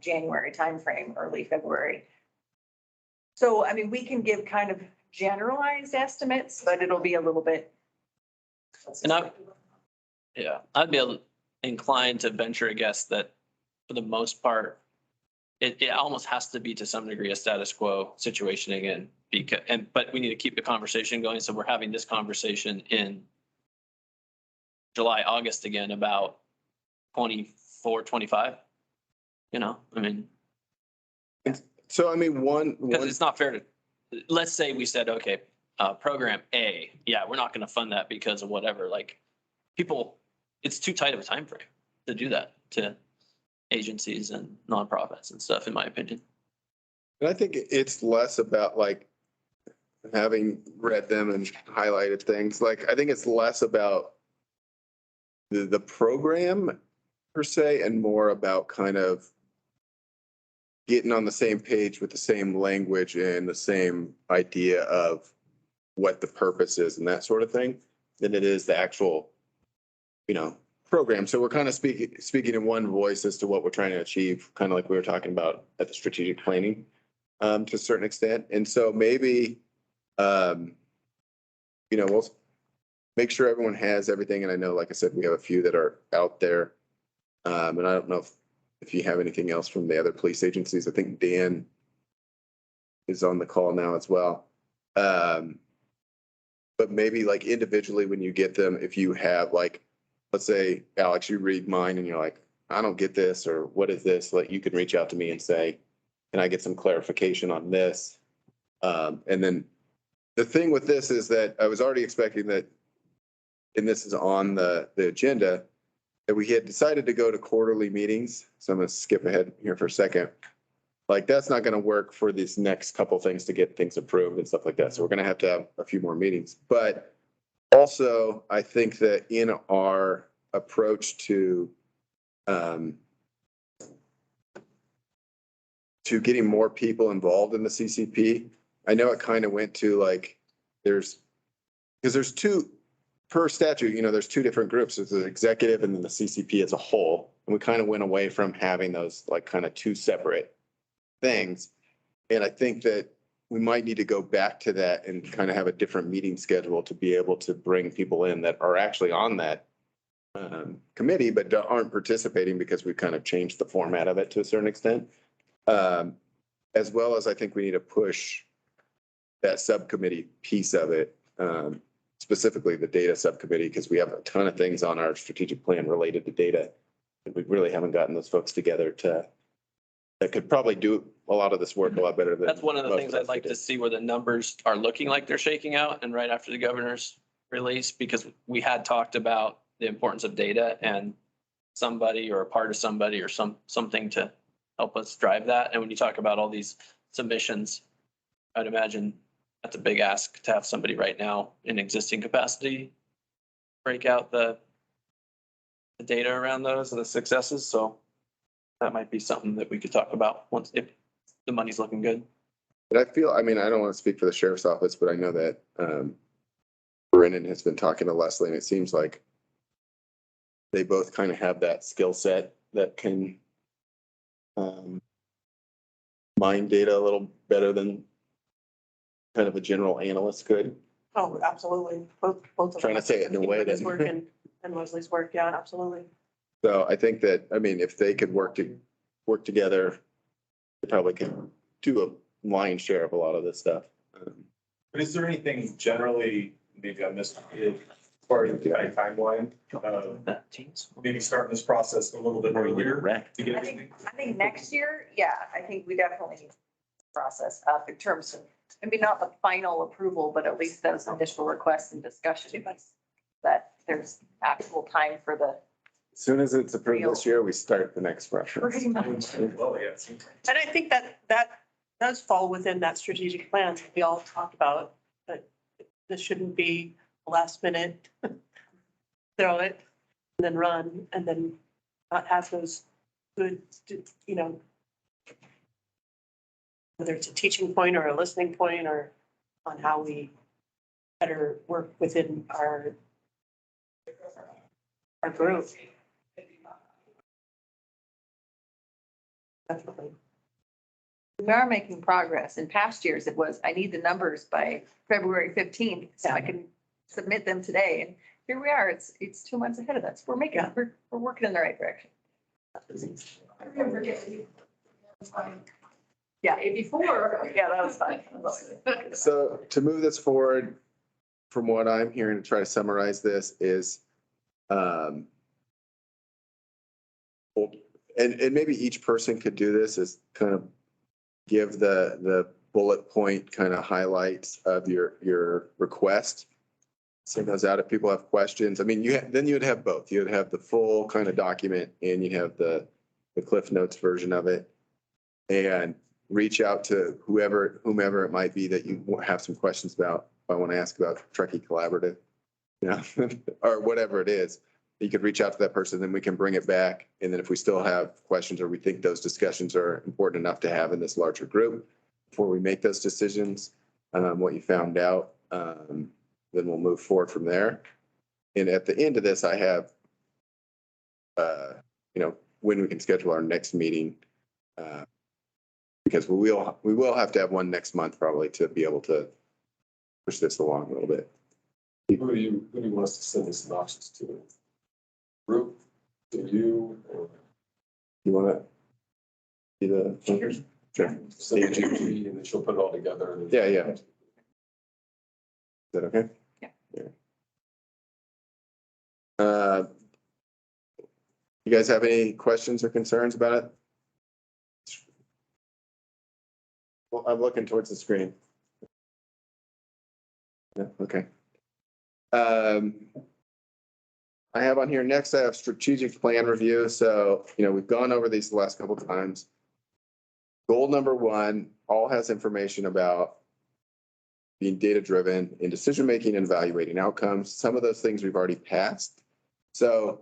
January timeframe, early February. So, I mean, we can give kind of generalized estimates, but it'll be a little bit. And I'd be inclined to venture a guess that for the most part, it almost has to be to some degree a status quo situation again, but we need to keep the conversation going. So we're having this conversation in July, August again about 24, 25. I mean. So, I mean, because it's not fair to, let's say we said, okay, program A, yeah, we're not going to fund that because of whatever, like people, it's too tight of a time frame to do that to agencies and nonprofits and stuff, in my opinion. And I think it's less about like having read them and highlighted things. Like, I think it's less about the program per se and more about kind of getting on the same page with the same language and the same idea of what the purpose is and that sort of thing than it is the actual, program. So we're kind of speaking in one voice as to what we're trying to achieve, kind of like we were talking about at the strategic planning to a certain extent. And so maybe, we'll make sure everyone has everything. And I know, like I said, we have a few that are out there. And I don't know if you have anything else from the other police agencies. I think Dan is on the call now as well. But maybe like individually when you get them, if you have like, let's say, Alex, you read mine and you're like, I don't get this, or what is this? Like, you can reach out to me and say, can I get some clarification on this? And then the thing with this is that I was already expecting that, and this is on the agenda, that we had decided to go to quarterly meetings. So I'm gonna skip ahead here for a second. Like, that's not gonna work for these next couple things to get things approved and stuff like that. So we're gonna have to have a few more meetings. But also, I think that in our approach to getting more people involved in the CCP, I know it kind of went to like, because there's two, per statute, you know, there's two different groups. There's the executive and then the CCP as a whole. And we kind of went away from having those like kind of two separate things. And I think that we might need to go back to that and kind of have a different meeting schedule to be able to bring people in that are actually on that committee, but aren't participating because we kind of changed the format of it to a certain extent. As well as I think we need to push that subcommittee piece of it, specifically the data subcommittee, because we have a ton of things on our strategic plan related to data. And we really haven't gotten those folks together that could probably do a lot of this work a lot better than. That's one of the most things us I'd like could. to see, where the numbers are looking like they're shaking out and right after the governor's release, because we had talked about the importance of data and somebody or a part of somebody or something to help us drive that. And when you talk about all these submissions, I'd imagine that's a big ask to have somebody right now in existing capacity break out the data around those and the successes. So that might be something that we could talk about once, if the money's looking good. But I feel, I mean, I don't want to speak for the sheriff's office, but I know that Brennan has been talking to Leslie, and it seems like they both kind of have that skill set that can mine data a little better than kind of a general analyst could. Oh, absolutely. Both of them. Trying to say it in a way His that- work and Leslie's work, yeah, absolutely. So I think that, I mean, if they could work together, they probably can do a lion's share of a lot of this stuff. But is there anything generally, maybe I missed it, as far as the timeline, maybe starting this process a little bit earlier to get everything? I think next year, yeah, I think we definitely need to process up in terms of, maybe not the final approval, but at least those initial requests and discussions. That there's actual time for the. As soon as it's approved this year, we start the next rush. Pretty much. Well, yeah. And I think that does fall within that strategic plan that we all talked about, but this shouldn't be last minute. Throw it and then run and then not have those good, you know, whether it's a teaching point or a listening point or on how we better work within our group. Definitely. We are making progress. In past years, it was, I need the numbers by February 15th, so I can submit them today. And here we are, it's 2 months ahead of us. We're working in the right direction. I remember getting. Yeah. Before. Yeah, that was fun. So to move this forward, from what I'm hearing, to try to summarize this is, and maybe each person could do this, is kind of give the bullet point kind of highlights of your request. Send those out if people have questions. I mean, then you'd have both. You'd have the full kind of document and you'd have the Cliff Notes version of it. And reach out to whomever it might be that you have some questions about. If I want to ask about Truckee Collaborative, you know, or whatever it is, you could reach out to that person, then we can bring it back. And then if we still have questions or we think those discussions are important enough to have in this larger group before we make those decisions, what you found out, then we'll move forward from there. And at the end of this, I have, you know, when we can schedule our next meeting, because we will have to have one next month probably to be able to push this along a little bit. Who do you want us to send this synopsis to? Group, to you, or? You want to be the? Sure. Sure. Send it to G, and then she'll put it all together. And Yeah. Is that okay? Yeah. You guys have any questions or concerns about it? Well, I'm looking towards the screen. Yeah, okay. I have on here next, I have strategic plan review. So, we've gone over these the last couple of times. Goal number 1, all has information about being data-driven in decision-making and evaluating outcomes. Some of those things we've already passed. So,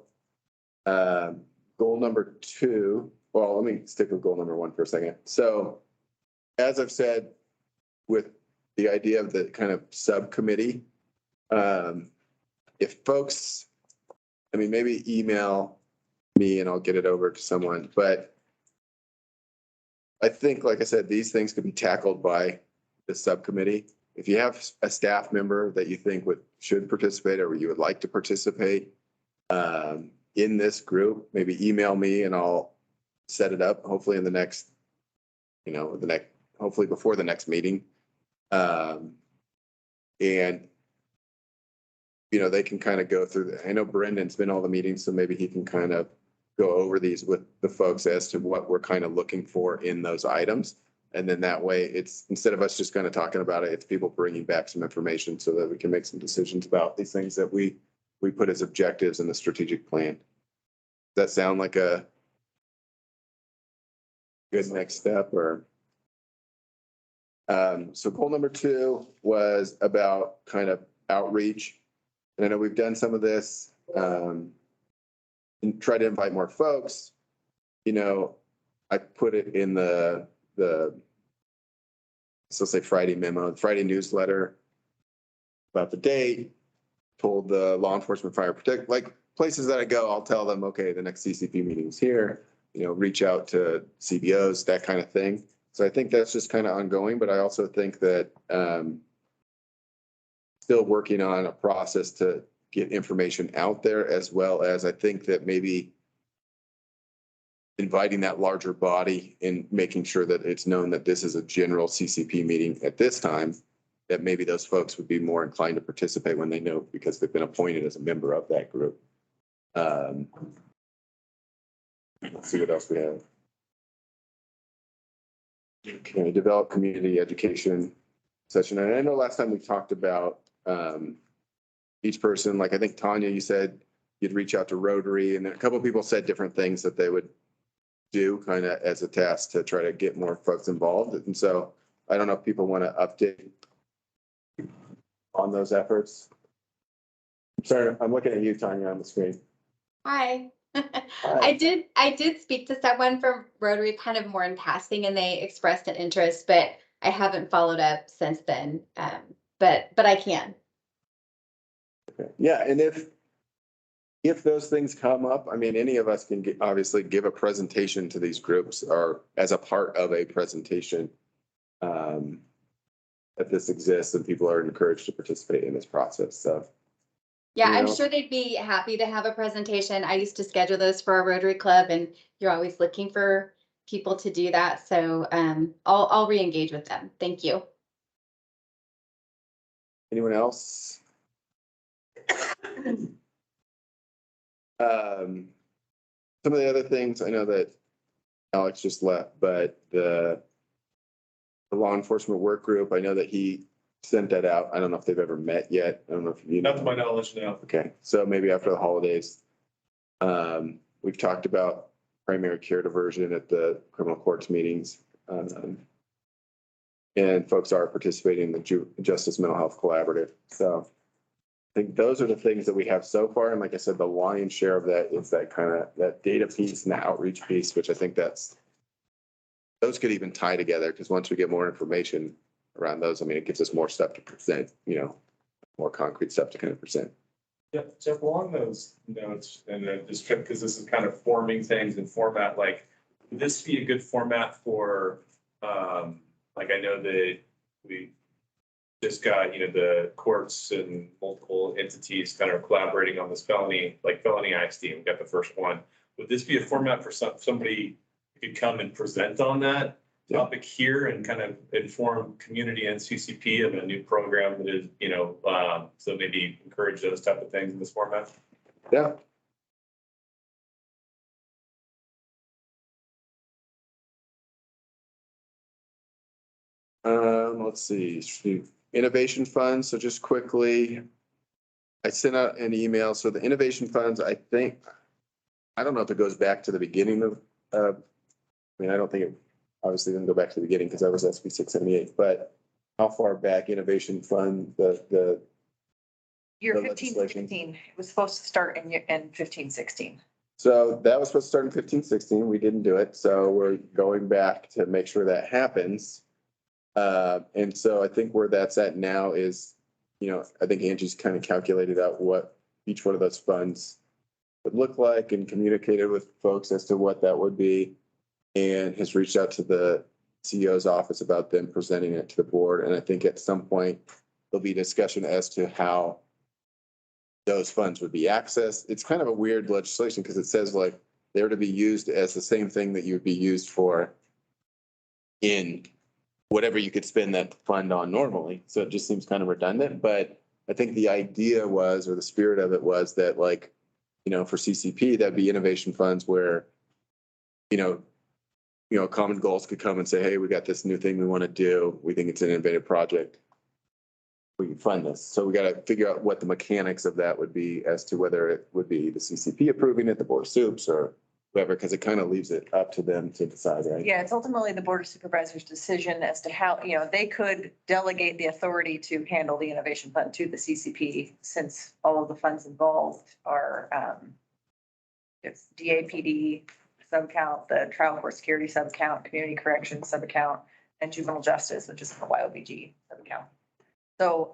goal number 2, well, let me stick with goal number 1 for a second. So, as I've said, with the idea of the kind of subcommittee, if folks, maybe email me and I'll get it over to someone, but I think, like I said, these things could be tackled by the subcommittee. If you have a staff member that you think should participate or you would like to participate in this group, maybe email me and I'll set it up, hopefully in the next, hopefully before the next meeting. And they can kind of go through I know Brendan's been all the meetings, so maybe he can kind of go over these with the folks as to what we're kind of looking for in those items. And then that way it's, instead of us just kind of talking about it, it's people bringing back some information so that we can make some decisions about these things that we put as objectives in the strategic plan. Does that sound like a good next step? Or so goal number 2 was about kind of outreach. And I know we've done some of this and try to invite more folks. I put it in the say Friday memo, Friday newsletter about the date, told the law enforcement, fire protect, like places that I go, I'll tell them, okay, the next CCP meeting is here, reach out to CBOs, that kind of thing. So I think that's just kind of ongoing, but I also think that still working on a process to get information out there, as well as I think that maybe inviting that larger body and making sure that it's known that this is a general CCP meeting at this time, that maybe those folks would be more inclined to participate when they know, because they've been appointed as a member of that group. Let's see what else we have. Okay, develop community education session. And I know last time we talked about each person, like I think Tanya, you said you'd reach out to Rotary, and then a couple of people said different things that they would do kind of as a task to try to get more folks involved. And so I don't know if people want to update on those efforts. Sorry, I'm looking at you, Tanya, on the screen. Hi. I did speak to someone from Rotary kind of more in passing, and they expressed an interest, but I haven't followed up since then. But I can. Okay. Yeah, and if those things come up, any of us can obviously give a presentation to these groups, or as a part of a presentation that this exists, and people are encouraged to participate in this process. So yeah, I'm sure they'd be happy to have a presentation. I used to schedule those for our Rotary Club, and you're always looking for people to do that. So I'll re-engage with them. Thank you. Anyone else? Some of the other things, I know that Alex just left, but the law enforcement work group, I know that he sent that out. I don't know if they've ever met yet. I don't know if you know. Not to my knowledge, no. Okay, so maybe after the holidays. We've talked about primary care diversion at the criminal courts meetings. And folks are participating in the Justice Mental Health Collaborative. So I think those are the things that we have so far. And like I said, the lion's share of that is that kind of that data piece and the outreach piece, which I think those could even tie together, because once we get more information around those, it gives us more stuff to present, more concrete stuff to kind of present. Yeah, Jeff, along those notes, and just because this is kind of forming things in format, like, would this be a good format for, like, I know that we just got, the courts and multiple entities kind of collaborating on this felony ISD. We got the first one. Would this be a format for somebody who could come and present on that topic here and kind of inform community and CCP of a new program that is, so maybe encourage those type of things in this format? Yeah. let's see, innovation funds. So just quickly, I sent out an email. So the innovation funds, I think, I don't know if it goes back to the beginning of, I mean, I don't think it obviously didn't go back to the beginning because I was SB 678, but how far back innovation fund, the Year The 15, legislation. 16, it was supposed to start in 15, 16. So that was supposed to start in 15-16. We didn't do it. So we're going back to make sure that happens. And so I think where that's at now is, I think Angie's kind of calculated out what each one of those funds would look like and communicated with folks as to what that would be. And has reached out to the CEO's office about them presenting it to the board. And I think at some point there'll be discussion as to how those funds would be accessed. It's kind of a weird legislation because it says like they're to be used as the same thing that you would be used for in whatever you could spend that fund on normally. So it just seems kind of redundant, but I think the idea was, or the spirit of it was that like, for CCP, that'd be innovation funds where, Common Goals could come and say, hey, we got this new thing we want to do. We think it's an innovative project. We can fund this. So we got to figure out what the mechanics of that would be as to whether it would be the CCP approving it, the Board of Soups or whoever, because it kind of leaves it up to them to decide, right? Yeah, it's ultimately the Board of Supervisors' decision as to how, they could delegate the authority to handle the innovation fund to the CCP since all of the funds involved are, it's DAPD sub-account, the trial court security sub-account, community corrections sub-account, and juvenile justice, which is the YOBG sub-account. So,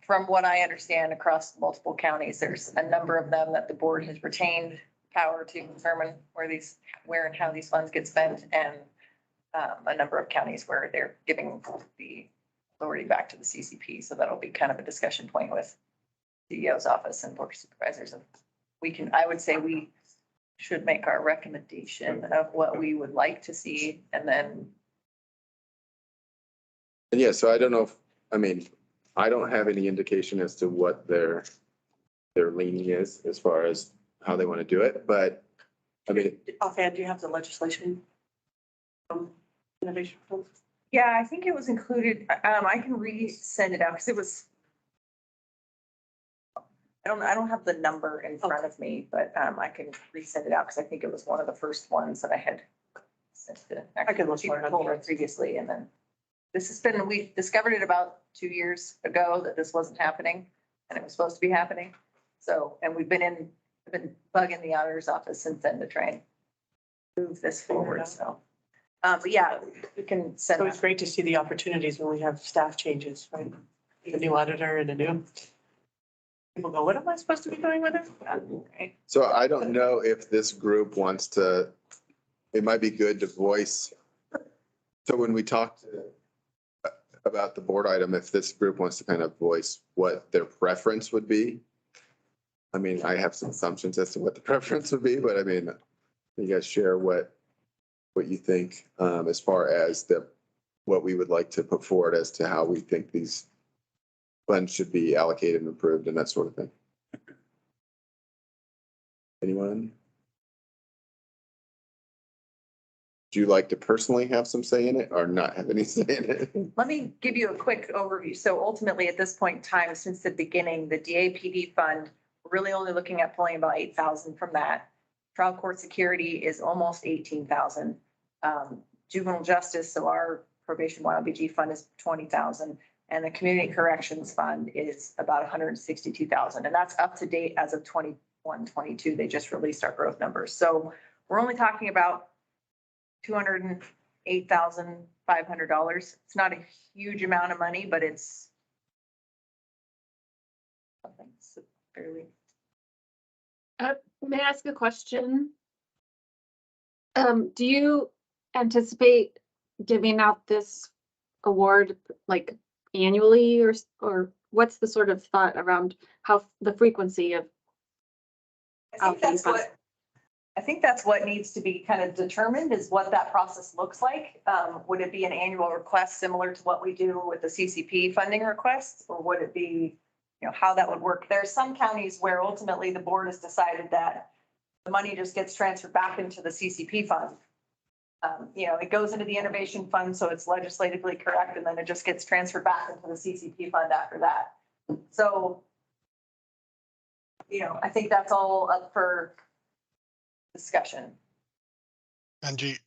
from what I understand across multiple counties, there's a number of them that the board has retained power to determine where and how these funds get spent, and a number of counties where they're giving the authority back to the CCP. So that'll be kind of a discussion point with CEO's office and board of supervisors. And I would say we should make our recommendation of what we would like to see, and then. And yeah, so I don't know I don't have any indication as to what their leaning is as far as how they want to do it, but Offhand, do you have the legislation? Innovation funds? Yeah, I think it was included. I can resend it out because it was. I don't have the number in front of me, but I can resend it out because I think it was one of the first ones that I had sent to. I can look for it on here. Previously, and then we discovered it about 2 years ago that this wasn't happening and it was supposed to be happening. So, and we've been bugging the auditor's office since then to try and move this forward. So, but yeah, we can send. So it's great to see the opportunities when we have staff changes, right? A new auditor and a new. People go, what am I supposed to be doing with it? Right. So I don't know if this group wants to, it might be good to voice. So when we talked about the board item, if this group wants to kind of voice what their preference would be. I have some assumptions as to what the preference would be, but you guys share what you think as far as what we would like to put forward as to how we think these funds should be allocated and approved and that sort of thing. Anyone? Do you like to personally have some say in it or not have any say in it? Let me give you a quick overview. So ultimately, at this point in time, since the beginning, the DAPD fund, we're really only looking at pulling about 8,000 from that. Trial court security is almost 18,000. Juvenile justice, so our probation YLBG fund is 20,000. And the community corrections fund is about 162,000. And that's up to date as of 21-22. They just released our growth numbers. So we're only talking about $208,500. It's not a huge amount of money, but it's something fairly. May I ask a question? Do you anticipate giving out this award like annually or what's the sort of thought around how the frequency of? I think that's what needs to be kind of determined is what that process looks like. Would it be an annual request similar to what we do with the CCP funding requests, or would it be, how that would work? There are some counties where ultimately the board has decided that the money just gets transferred back into the CCP fund. You know, it goes into the innovation fund, so it's legislatively correct, and then it just gets transferred back into the CCP fund after that. So, you know, I think that's all up for discussion. And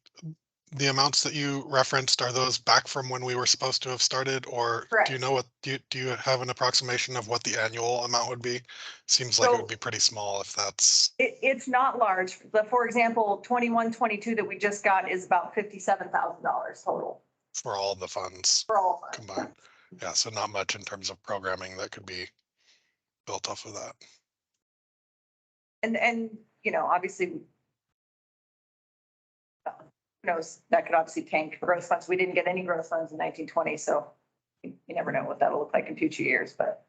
the amounts that you referenced, are those back from when we were supposed to have started? Or Correct. do you know what, do you have an approximation of what the annual amount would be? Seems like it would be pretty small if that's. It's not large, but for example, 21-22 that we just got is about $57,000 total. For all the funds For all funds. combined. Yeah, so not much in terms of programming that could be built off of that. And, you know, obviously, who knows, that could obviously tank growth funds. We didn't get any growth funds in 1920, so you never know what that'll look like in future years, but.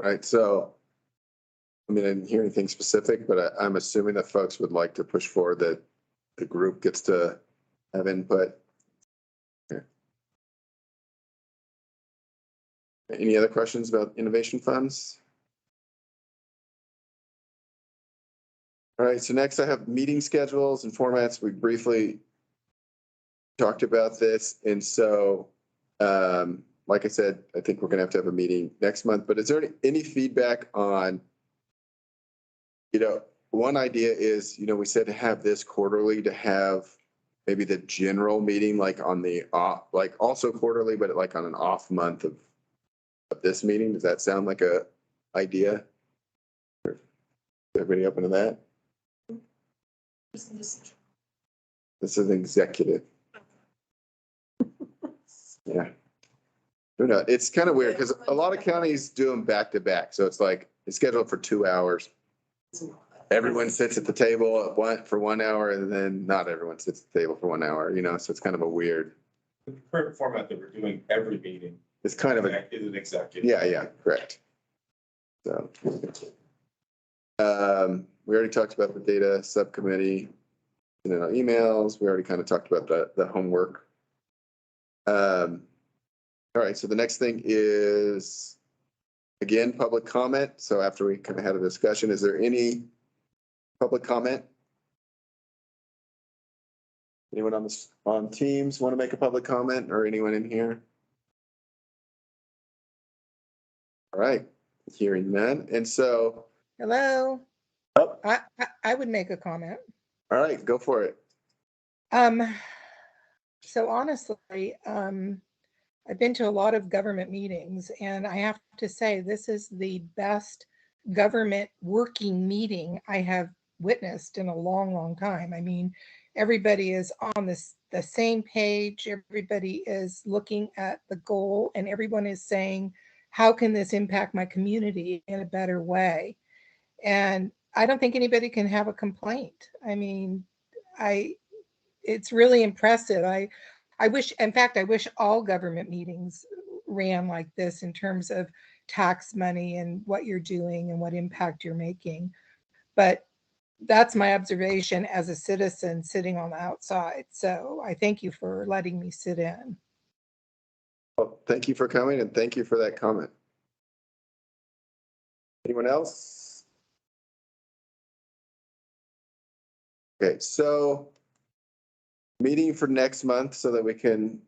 Right, so, I mean, I didn't hear anything specific, but I'm assuming that folks would like to push forward that the group gets to have input. Okay. Any other questions about innovation funds? All right, so next I have meeting schedules and formats. We briefly talked about this, and so, like I said, I think we're gonna have to have a meeting next month, but is there any feedback on, you know, one idea is, you know, we said to have this quarterly, to have maybe the general meeting like on the off, like also quarterly, but like on an off month of this meeting. Does that sound like a idea? Everybody open to that? This is an executive. Yeah. Who knows? It's kind of weird because a lot of counties do them back to back. So it's like it's scheduled for 2 hours. Everyone sits at the table for 1 hour, and then not everyone sits at the table for 1 hour, you know, so it's kind of a weird. The current format that we're doing every meeting. It's kind of a. Is an executive. Yeah, correct. So. We already talked about the data subcommittee, and then our emails. We already kind of talked about the homework. All right, so the next thing is, again, public comment. So after we kind of had a discussion, is there any public comment? Anyone on Teams want to make a public comment, or anyone in here? All right, hearing none. And so. Hello. Oh. I would make a comment. All right, go for it. So honestly, I've been to a lot of government meetings, and I have to say this is the best government working meeting I have witnessed in a long, long time. I mean, everybody is on the same page. Everybody is looking at the goal, and everyone is saying, how can this impact my community in a better way? And I don't think anybody can have a complaint. I mean, it's really impressive. I wish, in fact, I wish all government meetings ran like this in terms of tax money and what you're doing and what impact you're making. But that's my observation as a citizen sitting on the outside. So I thank you for letting me sit in. Well, thank you for coming, and thank you for that comment. Anyone else? Okay, so meeting for next month so that we can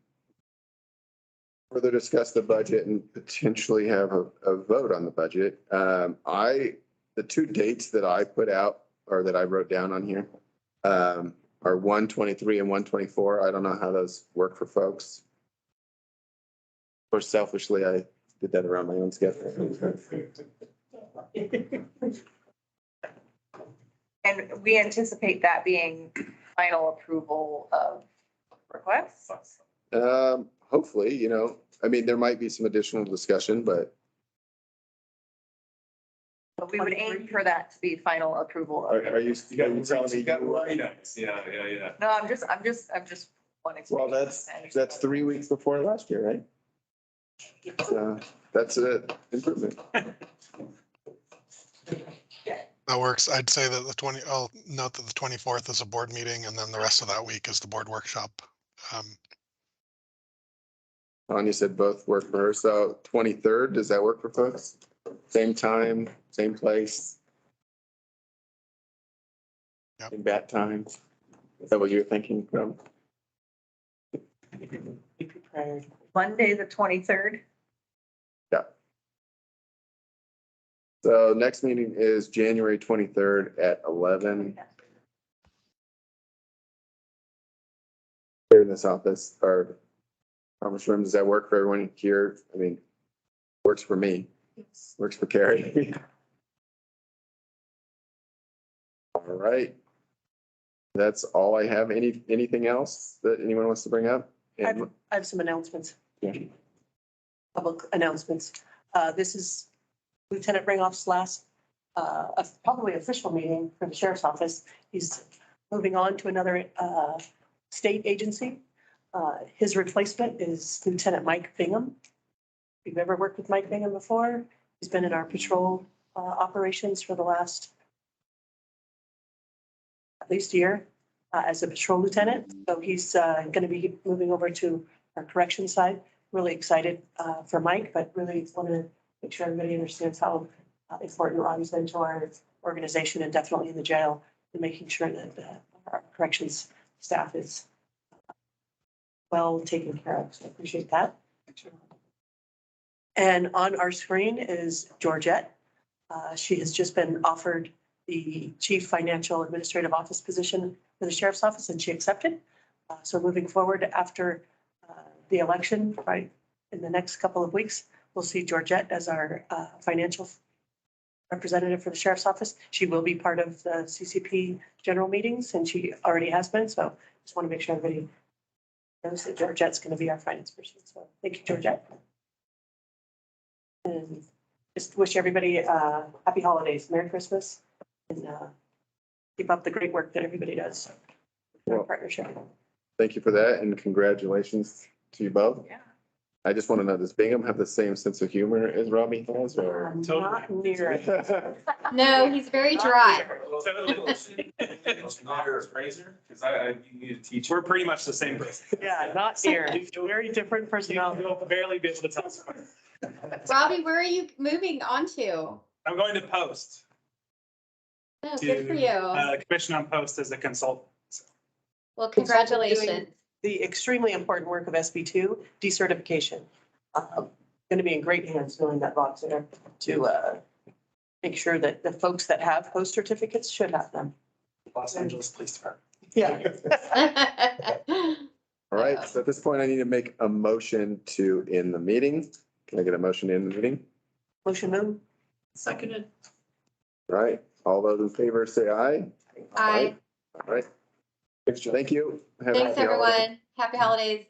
further discuss the budget and potentially have a vote on the budget. The two dates that I put out, or that I wrote down on here, are 1/23 and 1/24. I don't know how those work for folks. Of course, selfishly, I did that around my own schedule. And we anticipate that being final approval of requests. Hopefully, you know, I mean, there might be some additional discussion, but. But we would aim for that to be final approval. Are you telling me? Yeah. No, I'm just wanting to. Well, that's 3 weeks before last year, right? So that's an improvement. That works. I'd say that I'll note that the 24th is a board meeting, and then the rest of that week is the board workshop. Tanya said both work for her. So 23rd, does that work for folks? Same time, same place? in bat time. Is that what you're thinking? Be prepared. Monday, the 23rd. Yeah. So next meeting is January 23rd at 11. Here in this office, or conference room, does that work for everyone here? I mean, works for me, works for Carrie. All right. That's all I have. Anything else that anyone wants to bring up? I have some announcements. Yeah. Public announcements. This is Lieutenant Ringoff's last, probably official meeting for the sheriff's office. He's moving on to another state agency. His replacement is Lieutenant Mike Bingham. If you've ever worked with Mike Bingham before, he's been in our patrol operations for the last at least year as a patrol lieutenant. So he's going to be moving over to our correction side. Really excited for Mike, but really want to make sure everybody understands how important Robbie's been to our organization and definitely in the jail and making sure that our corrections staff is well taken care of. So I appreciate that. And on our screen is Georgette. She has just been offered the Chief Financial Administrative Office position for the Sheriff's Office, and she accepted. So moving forward after the election, right, in the next couple of weeks, we'll see Georgette as our financial representative for the Sheriff's Office. She will be part of the CCP general meetings, and she already has been. So just want to make sure everybody knows that Georgette's going to be our finance person. So thank you, Georgette. And just wish everybody happy holidays, Merry Christmas, and keep up the great work that everybody does in our partnership. Thank you for that and congratulations to you both. Yeah. I just want to know, does Bingham have the same sense of humor as Robbie has or? Not near it. No, he's very dry. We're pretty much the same person. Yeah, not near. Very different personality. You'll barely be able to tell. Robbie, where are you moving on to? I'm going to Post. Oh, good for you. Commission on Post as a consultant. Well, congratulations. The extremely important work of SB2 decertification. Going to be in great hands knowing that Rob's there to make sure that the folks that have post certificates should have them. Los Angeles Police Department. Yeah. All right, so at this point, I need to make a motion to end the meeting. Can I get a motion to end the meeting? Motion move. Seconded. All right, all those in favor say aye. Aye. All right. Thank you. Have a Thanks, happy holiday. everyone. Happy holidays.